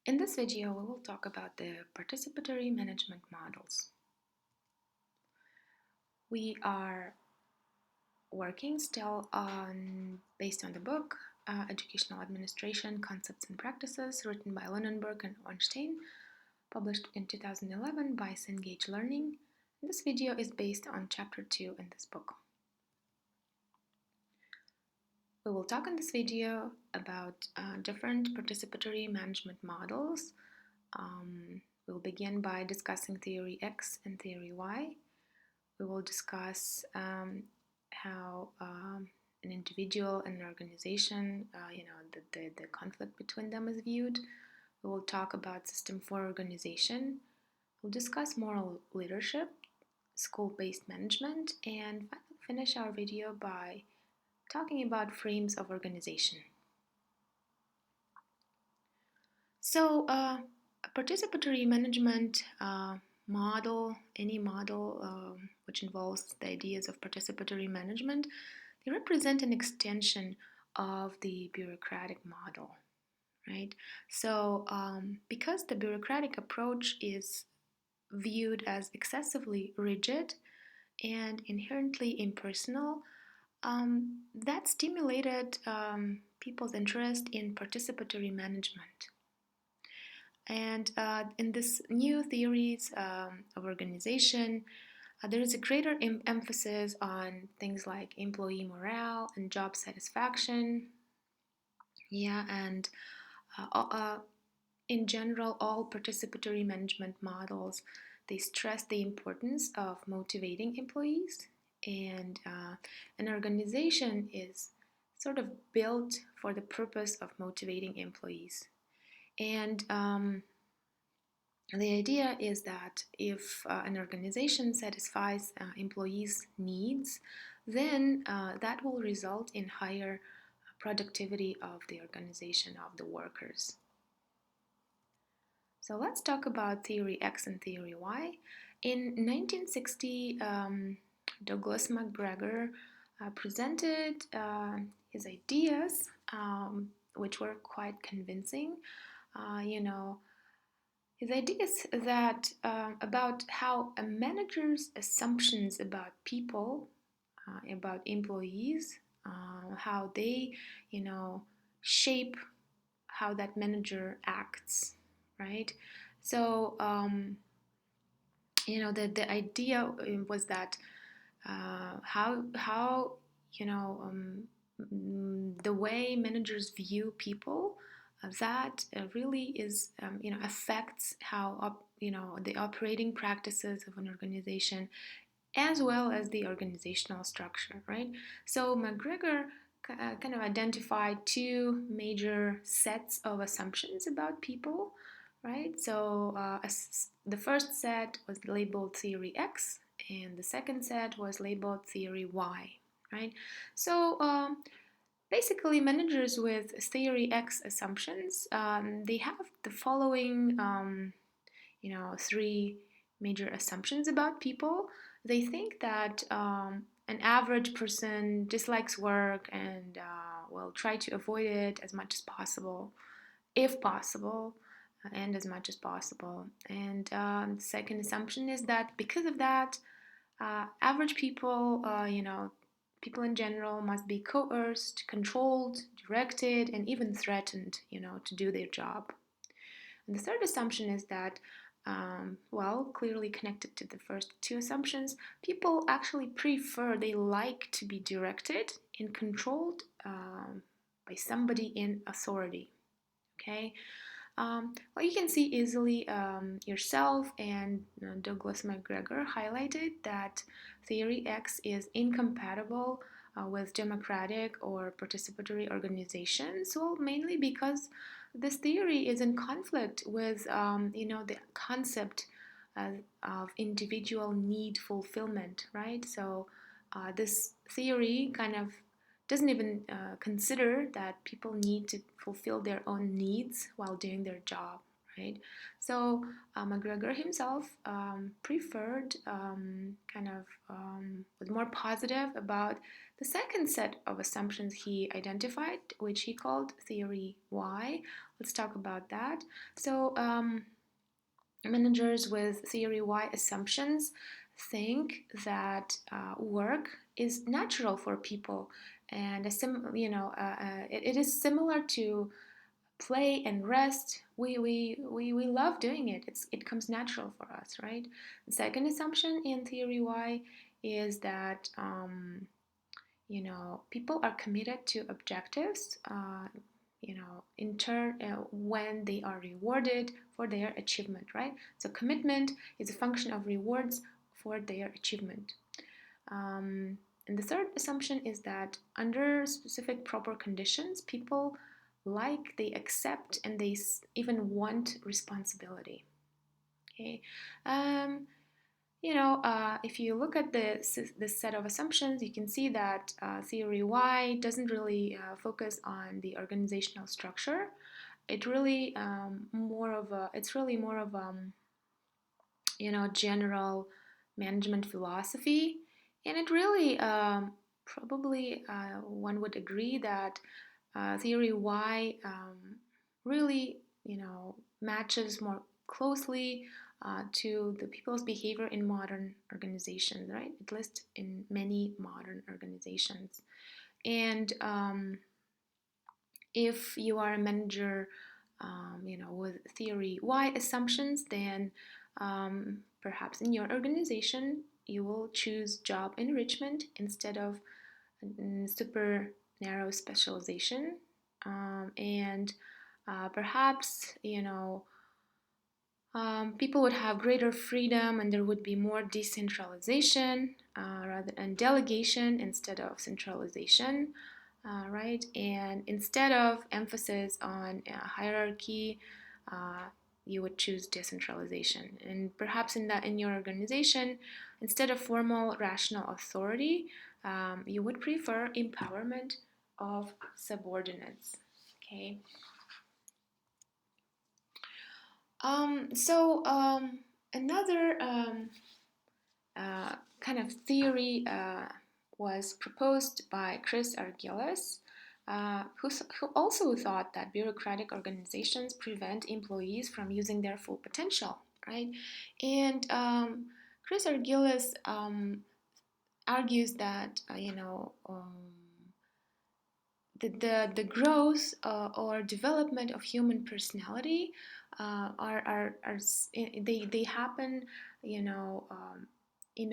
In this video, we will talk about the participatory management models. We are working still based on the book Educational Administration Concepts and Practices, written by Lunenburg and Ornstein, published in 2011 by Cengage Learning. This video is based on chapter 2 in this book. We will talk in this video about different participatory management models. We'll begin by discussing theory X and theory Y. We will discuss how an individual and an organization, the conflict between them is viewed. We will talk about system for organization. We'll discuss moral leadership, school-based management, and finish our video by talking about frames of organization. So, a participatory management model, any model which involves the ideas of participatory management, they represent an extension of the bureaucratic model, right? So, because the bureaucratic approach is viewed as excessively rigid and inherently impersonal, that stimulated people's interest in participatory management. And in this new theories of organization, there is a greater emphasis on things like employee morale and job satisfaction. Yeah, and in general, all participatory management models, they stress the importance of motivating employees, and an organization is sort of built for the purpose of motivating employees. And the idea is that if an organization satisfies employees' needs, then that will result in higher productivity of the organization, of the workers. So let's talk about theory X and theory Y. In 1960, Douglas McGregor presented his ideas, which were quite convincing. His ideas that about how a manager's assumptions about people, about employees, how they, shape how that manager acts, right? So, the idea was that how the way managers view people, that really is affects how the operating practices of an organization as well as the organizational structure, right? So McGregor kind of identified two major sets of assumptions about people, right? So the first set was labeled theory X, and the second set was labeled theory Y, right? So basically, managers with theory X assumptions, they have the following, three major assumptions about people. They think that an average person dislikes work and will try to avoid it as much as possible, if possible, and as much as possible. And the second assumption is that because of that, average people, people in general must be coerced, controlled, directed, and even threatened, to do their job. And the third assumption is that, clearly connected to the first two assumptions, people actually prefer, they like to be directed and controlled by somebody in authority. Okay? You can see easily yourself, and Douglas McGregor highlighted that theory X is incompatible with democratic or participatory organizations. Well, mainly because this theory is in conflict with the concept of individual need fulfillment, right? So this theory kind of doesn't even consider that people need to fulfill their own needs while doing their job, right? So McGregor himself preferred was more positive about the second set of assumptions he identified, which he called theory Y, Let's talk about that. So, managers with theory Y assumptions think that work is natural for people, and it is similar to play and rest. We love doing it. It comes natural for us, right? The second assumption in theory Y is that people are committed to objectives, in turn, when they are rewarded for their achievement, right? So commitment is a function of rewards for their achievement. um, and the third assumption is that under specific proper conditions, people they accept, and they even want responsibility. Okay. um, if you look at this set of assumptions, you can see that theory Y doesn't really focus on the organizational structure. It's really more of general management philosophy, and it really probably one would agree that theory Y really matches more closely to the people's behavior in modern organizations, right? At least in many modern organizations. And if you are a manager, with theory Y assumptions, then perhaps in your organization you will choose job enrichment instead of super narrow specialization, and perhaps people would have greater freedom, and there would be more decentralization rather than delegation instead of centralization, right? And instead of emphasis on hierarchy, uh, you would choose decentralization. And perhaps in your organization, instead of formal rational authority, you would prefer empowerment of subordinates. Okay. So another kind of theory was proposed by Chris Argyles, who also thought that bureaucratic organizations prevent employees from using their full potential, right? And Chris Argyles argues that the growth or development of human personality they happen, in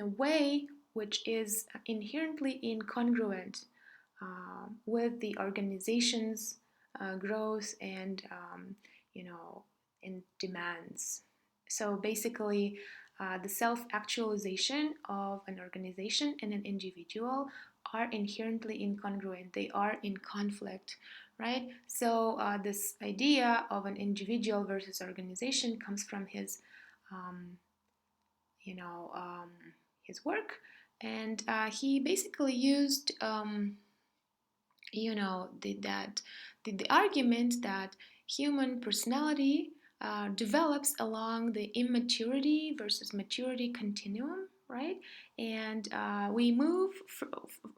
a way which is inherently incongruent with the organization's growth and and demands. So basically, the self-actualization of an organization and an individual are inherently incongruent. They are in conflict, right? So this idea of an individual versus organization comes from um, you know, um, his work, and he basically used, the argument that human personality develops along the immaturity versus maturity continuum, right? And we move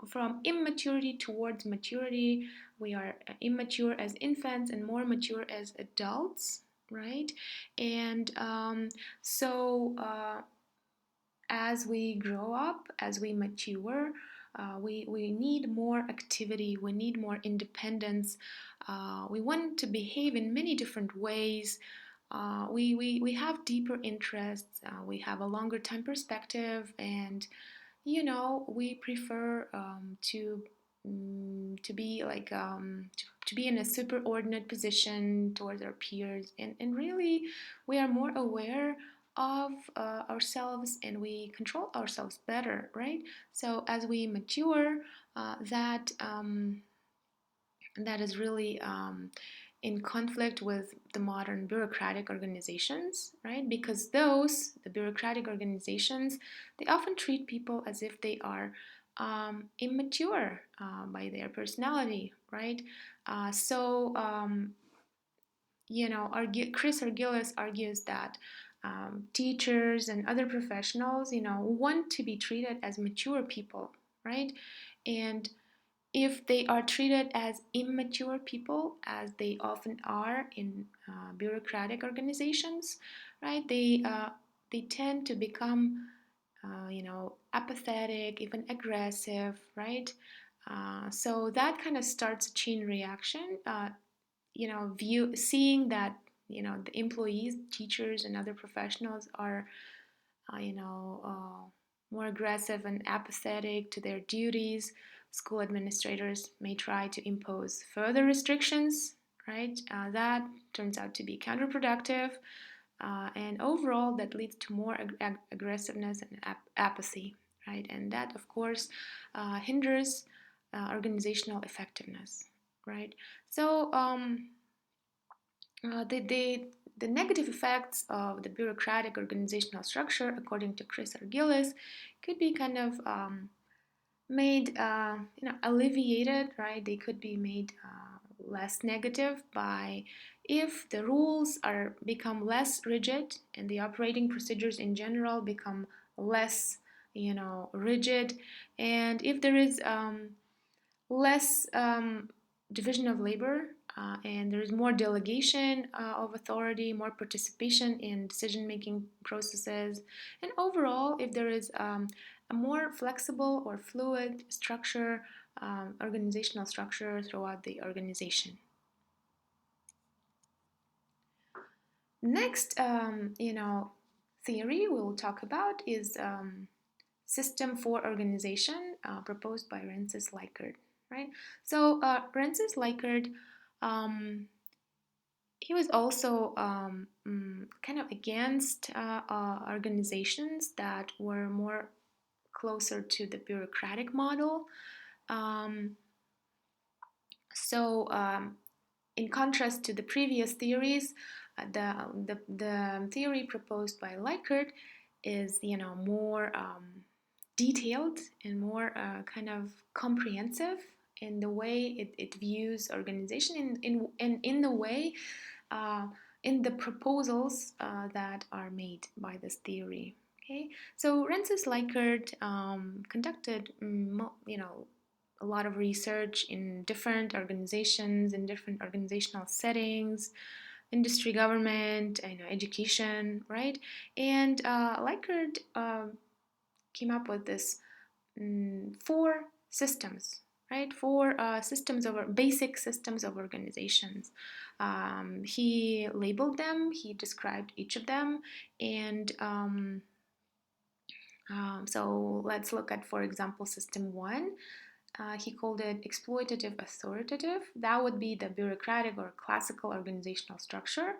from immaturity towards maturity. We are immature as infants and more mature as adults, right? And as we grow up, as we mature, we need more activity, we need more independence. We want to behave in many different ways. We have deeper interests, we have a longer time perspective, and we prefer to be to be in a superordinate position towards our peers, and really we are more aware of ourselves, and we control ourselves better, right? So as we mature, that is really in conflict with the modern bureaucratic organizations, right? Because the bureaucratic organizations, they often treat people as if they are immature by their personality, right? Chris Argyles argues that teachers and other professionals, want to be treated as mature people, right? And if they are treated as immature people, as they often are in bureaucratic organizations, right? They tend to become, apathetic, even aggressive, right? So that kind of starts a chain reaction. Seeing that the employees, teachers, and other professionals are more aggressive and apathetic to their duties, school administrators may try to impose further restrictions, right? That turns out to be counterproductive, and overall, that leads to more aggressiveness and apathy, right? And that, of course, hinders organizational effectiveness, right? So, the negative effects of the bureaucratic organizational structure, according to Chris Argylis, could be kind of made, alleviated, right? They could be made less negative by if the rules are become less rigid and the operating procedures in general become less, rigid, and if there is less division of labor, and there is more delegation of authority, more participation in decision making processes, and overall, if there is a more flexible or fluid structure, organizational structure throughout the organization. Next, theory we'll talk about is System for Organization, proposed by Rensis Likert, right? So Rensis Likert, he was also kind of against organizations that were more closer to the bureaucratic model. Um, so, in contrast to the previous theories, the theory proposed by Likert is more detailed and more kind of comprehensive in the way it views organization in the way uh, in the proposals that are made by this theory. Okay, so Rensis Likert conducted, a lot of research in different organizations, in different organizational settings, industry, government, education, right? And Likert came up with this four systems, right? Four systems of basic systems of organizations. He labeled them. He described each of them, and so let's look at, for example, system one. He called it exploitative authoritative. That would be the bureaucratic or classical organizational structure,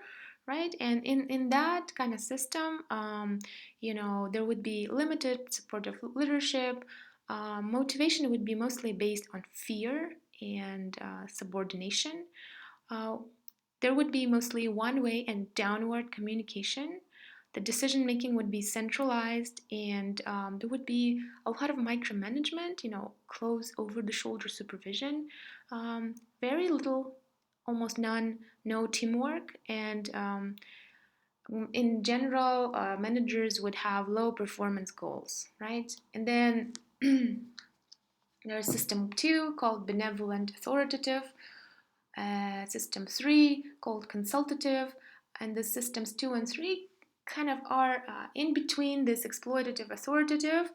right? And in that kind of system, there would be limited supportive leadership. Motivation would be mostly based on fear and subordination. Uh, there would be mostly one way and downward communication. The decision making would be centralized, and there would be a lot of micromanagement, close over the shoulder supervision, very little, almost none, no teamwork, and in general, managers would have low performance goals, right? And then there's system two called benevolent authoritative, system three called consultative, and the systems two and three kind of are in between this exploitative authoritative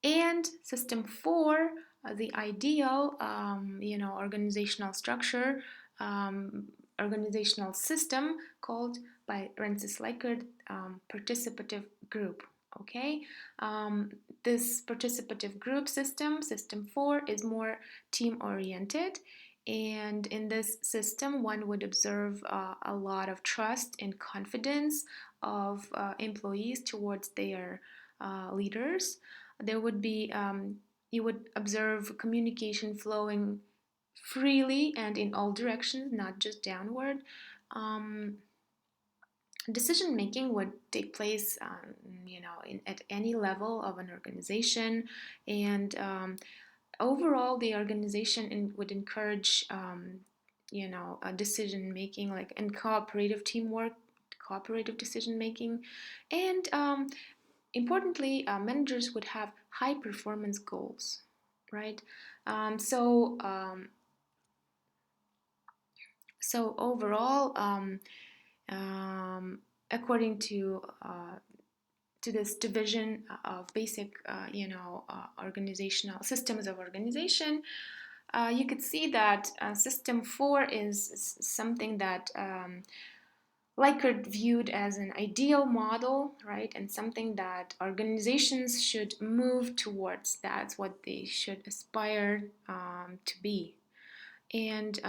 and system four, the ideal organizational structure, um, organizational system called by Rensis Likert participative group. Okay, um, this participative group system four, is more team oriented, and in this system, one would observe a lot of trust and confidence of employees towards their leaders. There would be, you would observe communication flowing freely and in all directions, not just downward. Um, Decision making would take place, at any level of an organization, and overall, the organization would encourage, decision making, like and cooperative teamwork, cooperative decision making, and importantly, managers would have high performance goals, right? Um, so um, so overall, um, according to this division of basic, organizational systems of organization, you could see that system 4 is something that Likert viewed as an ideal model, right, and something that organizations should move towards. That's what they should aspire to be. And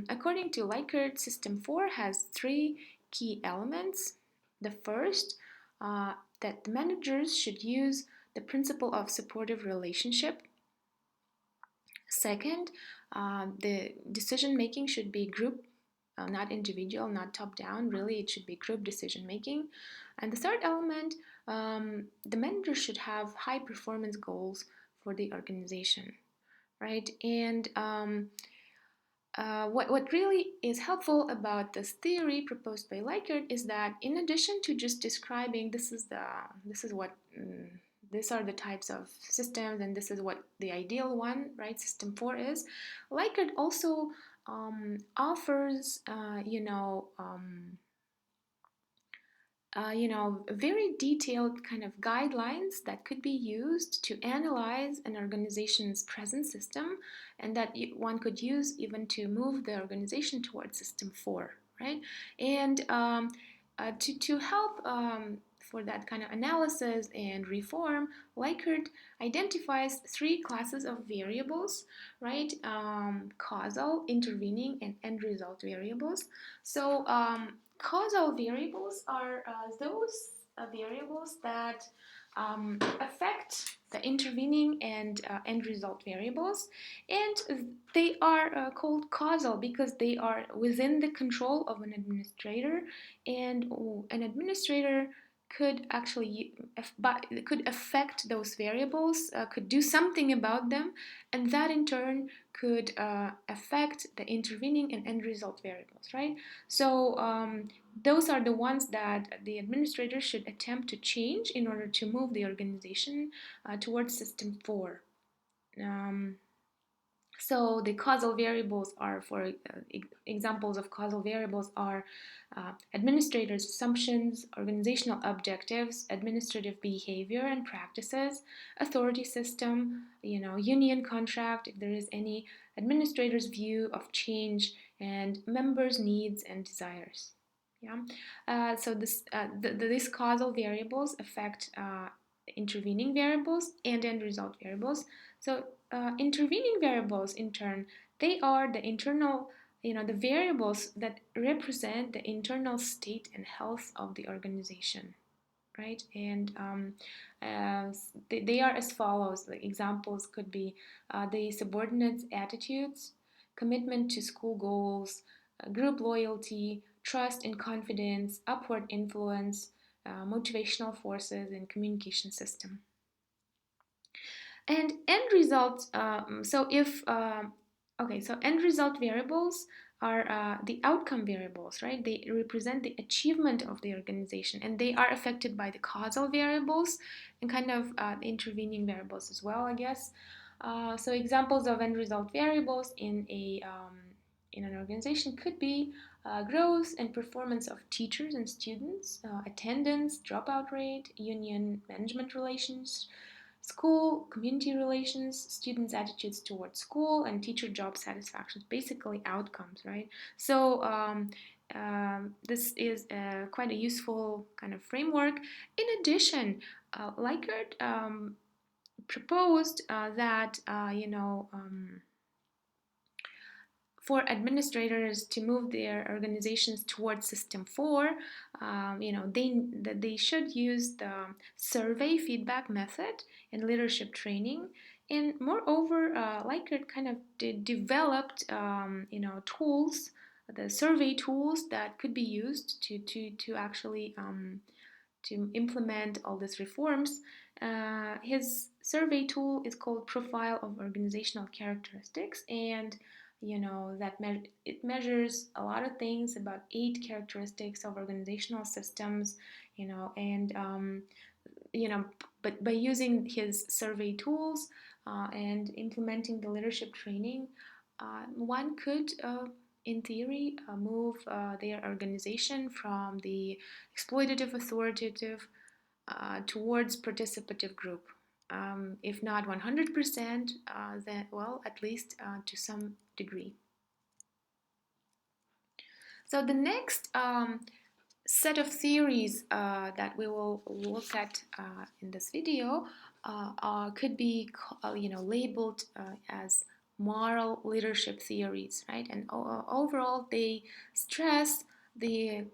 according to Likert, System 4 has three key elements. The first, that the managers should use the principle of supportive relationship. Second, the decision making should be group, not individual, not top down. Really, it should be group decision making. And the third element, the manager should have high performance goals for the organization, right? And what really is helpful about this theory proposed by Likert is that in addition to just describing this is what these are the types of systems and this is what the ideal one, right, system 4 is, Likert also offers very detailed kind of guidelines that could be used to analyze an organization's present system and that one could use even to move the organization towards system 4, right? And to help for that kind of analysis and reform, Likert identifies three classes of variables, right? Causal, intervening, and end result variables. So causal variables are those variables that affect the intervening and end result variables, and they are called causal because they are within the control of an administrator, and an administrator could actually could affect those variables, could do something about them, and that in turn could affect the intervening and end result variables, right? So those are the ones that the administrator should attempt to change in order to move the organization towards system 4. Um, so the causal variables are, for examples of causal variables are administrators' assumptions, organizational objectives, administrative behavior and practices, authority system, union contract, if there is any, administrators' view of change, and members' needs and desires. Yeah. So these causal variables affect intervening variables and end result variables. So intervening variables, in turn, they are the internal, the variables that represent the internal state and health of the organization, right? And they are as follows. Like examples could be the subordinates' attitudes, commitment to school goals, group loyalty, trust and confidence, upward influence, motivational forces, and communication system. And end results, so end result variables are the outcome variables, right? They represent the achievement of the organization, and they are affected by the causal variables and kind of the intervening variables as well, I guess. So examples of end result variables in an organization could be growth and performance of teachers and students, attendance, dropout rate, union management relations, school, community relations, students' attitudes towards school, and teacher job satisfaction, basically outcomes, right? So this is quite a useful kind of framework. In addition, Likert proposed that, for administrators to move their organizations towards system 4, they should use the survey feedback method and leadership training. And moreover, Likert kind of developed tools, the survey tools that could be used to actually to implement all these reforms. His survey tool is called Profile of Organizational Characteristics, and it measures a lot of things, about 8 characteristics of organizational systems, and but by using his survey tools and implementing the leadership training, one could, in theory, move their organization from the exploitative authoritative towards participative group. If not 100%, then, well, at least to some degree. So the next set of theories that we will look at in this video could be labeled as moral leadership theories, right? And overall, they stress the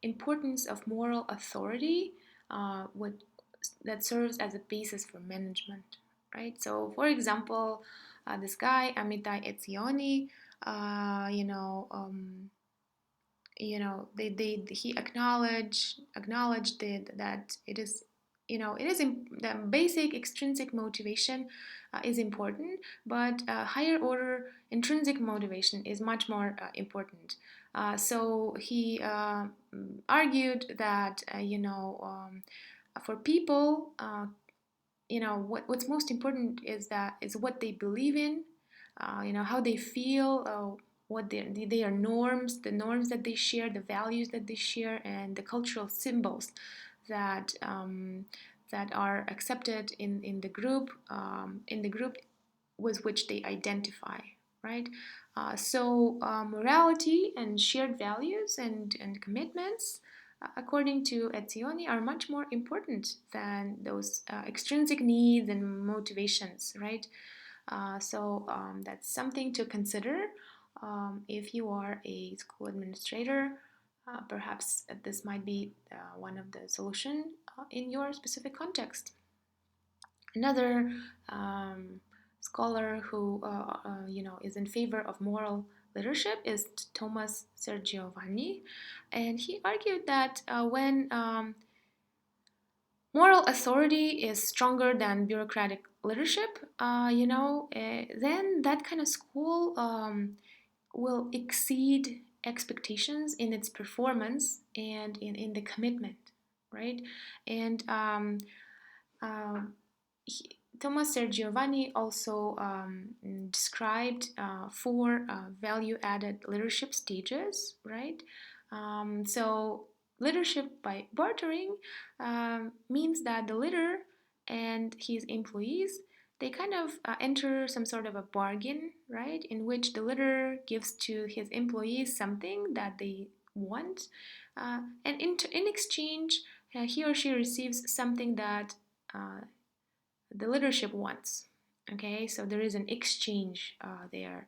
importance of moral authority, what that serves as a basis for management, right? So, for example, this guy Amitai Etzioni, you know. They he acknowledged that it is, the basic extrinsic motivation is important, but higher order intrinsic motivation is much more important. So he argued that for people, what's most important is what they believe in, how they feel, what their norms, the norms that they share, the values that they share, and the cultural symbols that that are accepted in the group with which they identify, right? So morality and shared values and commitments, according to Etzioni, are much more important than those extrinsic needs and motivations, right? So that's something to consider if you are a school administrator. Perhaps this might be one of the solutions in your specific context. Another scholar who is in favor of moral leadership is Thomas Sergiovanni, and he argued that when moral authority is stronger than bureaucratic leadership, then that kind of school will exceed expectations in its performance and in the commitment, right? And Thomas Sergiovanni also described four value-added leadership stages, right? So leadership by bartering means that the leader and his employees, they kind of enter some sort of a bargain, right? In which the leader gives to his employees something that they want, and in exchange, he or she receives something that the leadership wants. Okay, so there is an exchange there.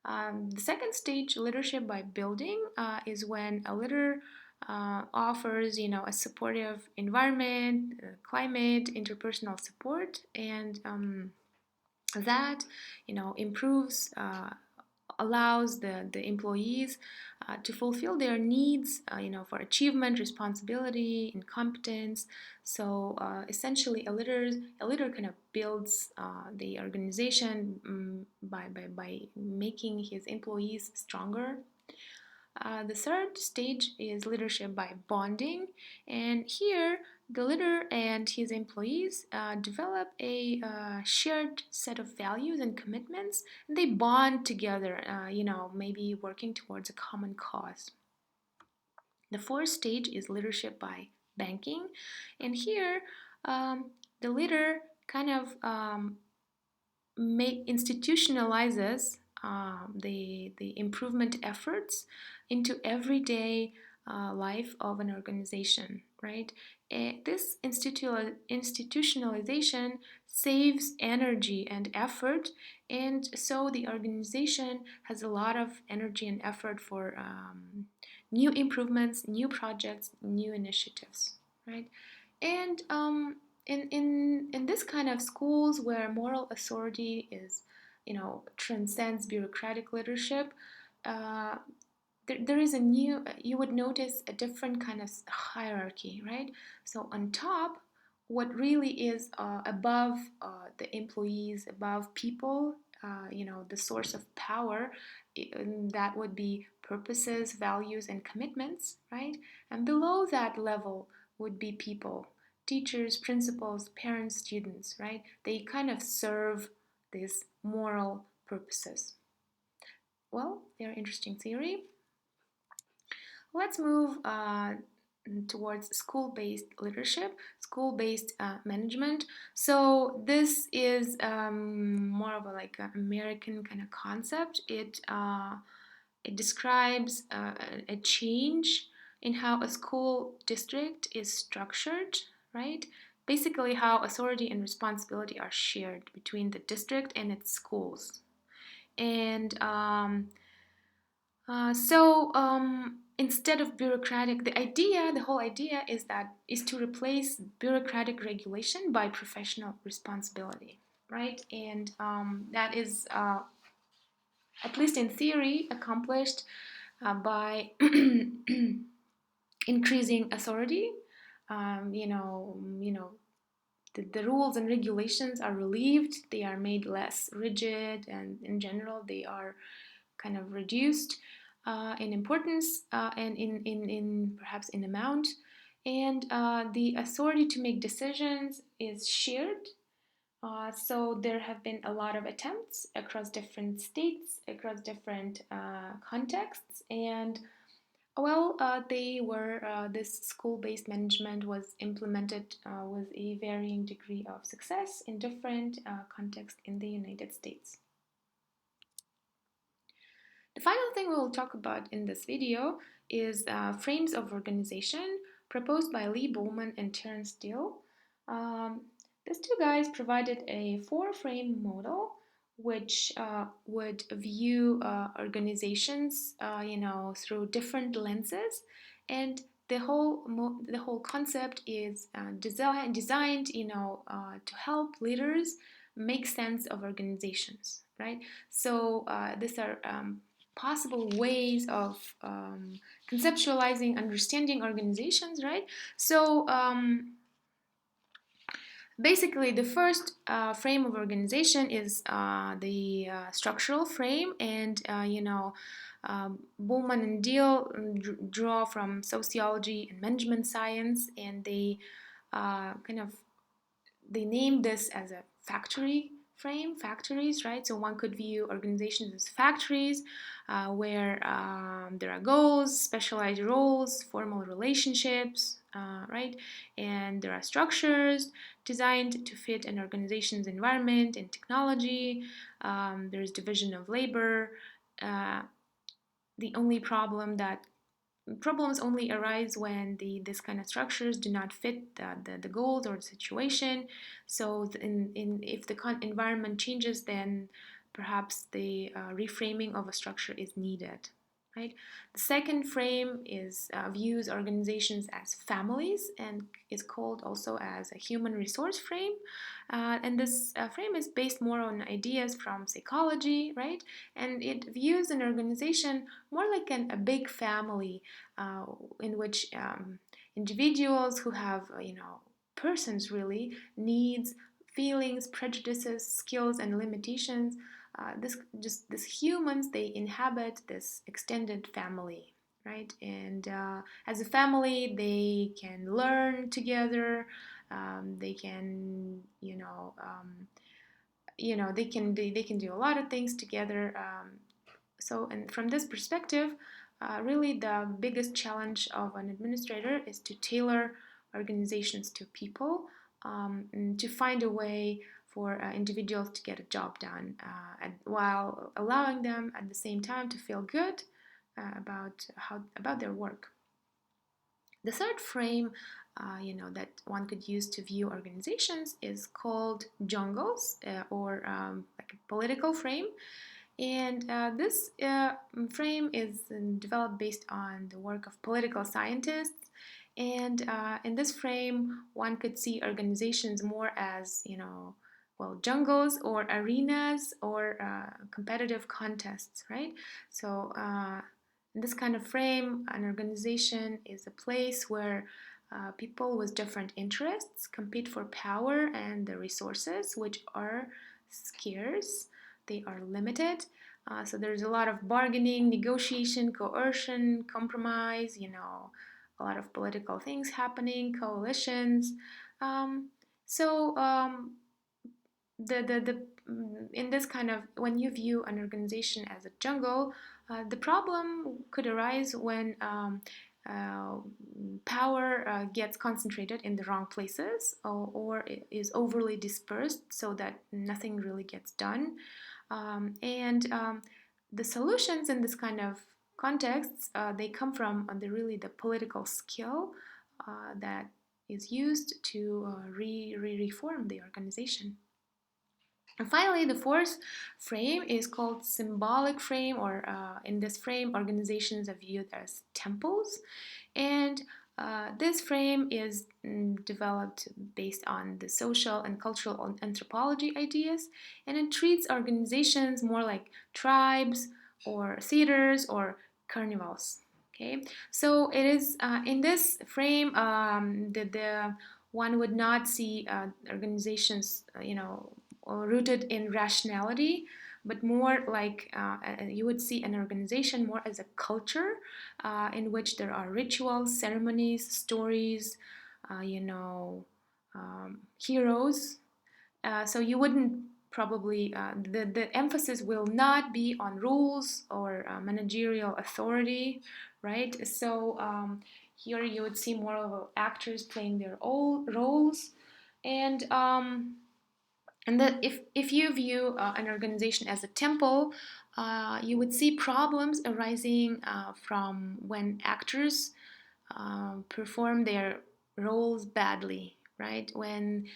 The second stage, leadership by building, is when a leader offers, a supportive environment, climate, interpersonal support, and that, improves, allows the employees to fulfill their needs, for achievement, responsibility, and competence. So essentially, a leader kind of builds the organization by making his employees stronger. The third stage is leadership by bonding, and here the leader and his employees develop a shared set of values and commitments, and they bond together, maybe working towards a common cause. The fourth stage is leadership by banking, and here the leader kind of institutionalizes the improvement efforts into everyday life of an organization, right? This institutionalization saves energy and effort, and so the organization has a lot of energy and effort for new improvements, new projects, new initiatives, right? And in this kind of schools where moral authority is, transcends bureaucratic leadership, uh, there is you would notice a different kind of hierarchy, right? So on top, what really is above the employees, above people, the source of power, that would be purposes, values, and commitments, right? And below that level would be people, teachers, principals, parents, students, right? They kind of serve these moral purposes. Well, very interesting theory. Let's move towards school-based leadership, school-based management. So this is more of a like an American kind of concept. It describes a change in how a school district is structured, right? Basically, how authority and responsibility are shared between the district and its schools. And instead of bureaucratic, the whole idea is to replace bureaucratic regulation by professional responsibility, right? And that is, at least in theory, accomplished by increasing authority. The rules and regulations are relieved; they are made less rigid, and in general, they are kind of reduced in importance and in perhaps in amount. And the authority to make decisions is shared. So there have been a lot of attempts across different states, across different contexts, and this school-based management was implemented with a varying degree of success in different contexts in the United States. The final thing we'll talk about in this video is frames of organization proposed by Lee Bowman and Terence Steele. These two guys provided a four-frame model which would view organizations, through different lenses, and the whole concept is designed, to help leaders make sense of organizations, right? So these are possible ways of conceptualizing, understanding organizations, right? So basically, the first frame of organization is the structural frame, and Bowman and Deal draw from sociology and management science, and they they name this as a factory frame, factories, right? So one could view organizations as factories where there are goals, specialized roles, formal relationships, right? And there are structures designed to fit an organization's environment and technology. There's division of labor. The only problems only arise when this kind of structures do not fit the goals or the situation. So if the environment changes, then perhaps the reframing of a structure is needed, right? The second frame is views organizations as families and is called also as a human resource frame. And this frame is based more on ideas from psychology, right? And it views an organization more like a big family in which individuals who have, persons really, needs, feelings, prejudices, skills, and limitations. These humans, they inhabit this extended family, right? And as a family, they can learn together. They can, they can do a lot of things together. So, and from this perspective, really the biggest challenge of an administrator is to tailor organizations to people, and to find a way for individuals to get a job done, while allowing them at the same time to feel good about their work. The third frame, that one could use to view organizations is called jungles, or like a political frame. And this frame is developed based on the work of political scientists. And in this frame, one could see organizations more as, jungles or arenas or competitive contests, right? So in this kind of frame, an organization is a place where people with different interests compete for power and the resources, which are scarce. They are limited. So there's a lot of bargaining, negotiation, coercion, compromise, a lot of political things happening, coalitions. Um, so in this kind of, when you view an organization as a jungle, the problem could arise when uh, power gets concentrated in the wrong places, or is overly dispersed so that nothing really gets done. And the solutions in this kind of contexts, they come from the political skill that is used to reform the organization. And finally, the fourth frame is called symbolic frame, or in this frame, organizations are viewed as temples. And this frame is developed based on the social and cultural anthropology ideas, and it treats organizations more like tribes or theaters or carnivals. Okay, so it is in this frame the one would not see organizations, rooted in rationality, but more like you would see an organization more as a culture in which there are rituals, ceremonies, stories, heroes. So you wouldn't probably, the emphasis will not be on rules or managerial authority, right? So here you would see more of actors playing their own roles. And if you view an organization as a temple, you would see problems arising from when actors perform their roles badly, right? When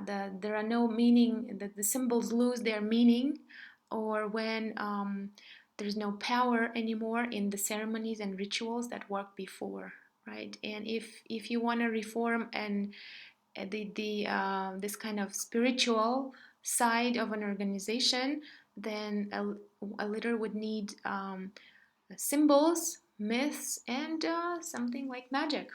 there are no meaning, that the symbols lose their meaning, or when there's no power anymore in the ceremonies and rituals that worked before, right? And if you want to reform and this kind of spiritual side of an organization, then a leader would need symbols, myths, and something like magic.